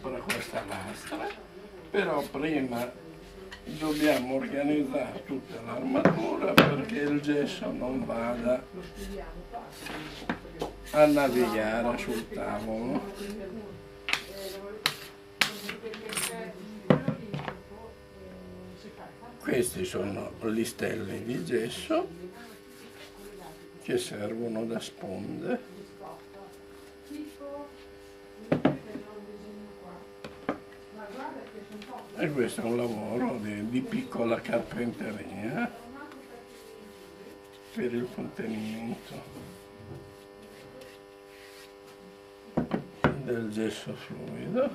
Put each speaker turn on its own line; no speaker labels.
sopra questa lastra, però prima dobbiamo organizzare tutta l'armatura perché il gesso non vada a navigare sul tavolo. Questi sono gli stelli di gesso che servono da sponde. E questo è un lavoro di piccola carpenteria per il contenimento del gesso fluido.